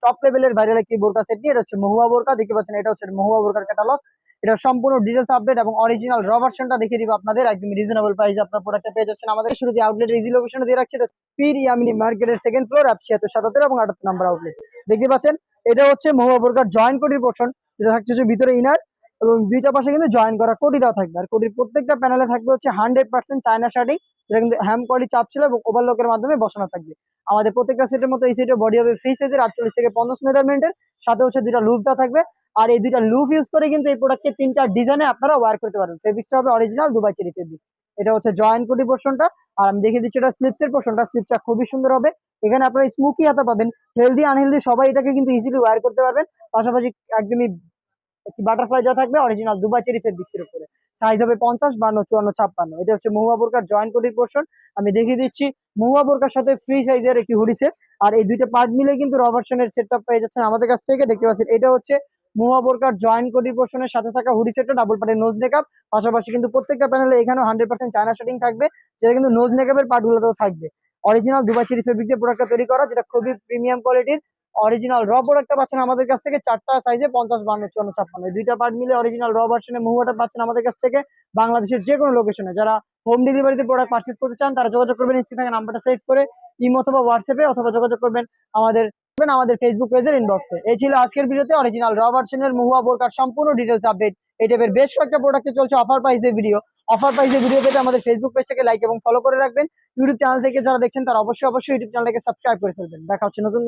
Top লেভেলের viral একটি বোরকা সেট নিয়ে, এটা হচ্ছে মহুয়া বোরকা। দেখতে পাচ্ছেন এটা হচ্ছে মহুয়া বোরকার ক্যাটালগ। এটা সম্পূর্ণ ডিটেলস আপডেট এবং অরিজিনাল র ভার্সনটা দেখিয়ে দিব আপনাদের একদম রিজনেবল প্রাইসে। আপনার প্রোডাক্টটা পেয়ে যাচ্ছেন আমাদের শুরুতে আউটলেট ইজি লোকেশনে দিয়ে রাখছি। এটা পীর ইয়ামিনী মার্কেটের সেকেন্ড ফ্লোর, 7677 এবং 78 নম্বর আউটলেট। দেখতে পাচ্ছেন এটা হচ্ছে মহুয়া বোরকার জয়েন্ট কোটির পোর্শন, যেটা থাকছে হচ্ছে ভিতরে ইনার এবং দুইটা পাশে কিন্তু জয়েন করা কোটি দেওয়া থাকবে। আর কোটির প্রত্যেকটা প্যানেলে থাকবে হচ্ছে 100% চায়না শার্টিং, যেটা কিন্তু হ্যাম কোয়ালিটি চাপ ছিল এবং ওভারলকের মাধ্যমে বসানো থাকবে। আমাদের প্রত্যেকটা সেটের মতো এই সেটের বডি হবে ফ্রি সাইজের 48 থেকে 50 মেজারমেন্টের, সাথে হচ্ছে দুইটা লুপ দেওয়া থাকবে। আর এই দুইটা লুপ ইউজ করে কিন্তু এই প্রোডাক্টকে তিনটা ডিজাইনে আপনারা ওয়্যার করতে পারবেন। ফেব্রিক্সটা হবে অরিজিনাল দুবাই চেরি ফেব্রিক্স। এটা হচ্ছে জয়েন্ট কোটি পোর্শনটা। আর আমি দেখিয়ে দিচ্ছি এটা স্লিপসের পোর্শনটা। স্লিপসটা খুবই সুন্দর হবে। এখানে আপনারা স্মোকি হাতা পাবেন, হেলদি আনহেলদি সবাই এটাকে কিন্তু ইজিলি ওয়্যার করতে পারবেন। পাশাপাশি একদমই একটি বাটারফ্লাই দেওয়া থাকবে অরিজিনাল দুবাই চেরি ফেব্রিক্সের উপরে। সাইজ হবে 50, 52, 54, 56। এটা হচ্ছে মহুয়া বোরকার জয়েন্ট কোটির পোর্শন। আমি দেখিয়ে দিচ্ছি মহুয়া বোরকার সাথে ফ্রি সাইজের একটি হুডি সেট। আর এই দুইটা পার্ট মিলে কিন্তু র ভার্সনের সেটটা পেয়ে যাচ্ছেন আমাদের কাছ থেকে। দেখতে পাচ্ছেন এটা হচ্ছে মহুয়া বোরকার জয়েন্ট কোটির পোর্শনের সাথে থাকা হুডি সেটটা, ডাবল পার্টের নোজ নেকআপ। পাশাপাশি কিন্তু প্রত্যেকটা প্যানেলে এখানেও 100% চায়না শার্টিং থাকবে, যেটা কিন্তু নোজ নেকআপের পার্টগুলোতেও থাকবে। অরিজিনাল দুবাই চেরি ফেব্রিক দিয়ে প্রোডাক্টটা তৈরি করা, যেটা খুবই প্রিমিয়াম কোয়ালিটির। অরিজিনাল র প্রোডাক্টটা পাচ্ছেন আমাদের কাছ থেকে চারটা সাইজে 50, 52, 54, 56। এই দুইটা পার্ট মিলে অরিজিনাল র ভার্সনে মহুয়াটা পাচ্ছেন আমাদের কাছ থেকে বাংলাদেশের যে কোনো লোকেশনে। যারা হোম ডেলিভারিতে প্রোডাক্ট পারচেজ করতে চান তারা যোগাযোগ করবেন স্ক্রিনে থাকা নাম্বারটা সেভ করে ইমো অথবা হোয়াটসঅ্যাপে, অথবা যোগাযোগ করবেন আমাদের ফেসবুক পেজের ইনবক্সে। এই ছিল আজকের ভিডিওতে অরিজিনাল র ভার্সনের মহুয়া বোরকার সম্পূর্ণ ডিটেইলস আপডেট। এই টাইপের বেশ কয়েকটা প্রোডাক্টে চলছে অফার প্রাইসের ভিডিও। অফার প্রাইসের ভিডিও পেতে আমাদের ফেসবুক পেজটাকে লাইক এবং ফলো করে রাখবেন। ইউটিউব চ্যানেল থেকে যারা দেখছেন তারা অবশ্যই ইউটিউব চ্যানেলটাকে সাবস্ক্রাইব করে ফেলবেন। দেখা হচ্ছে নতুন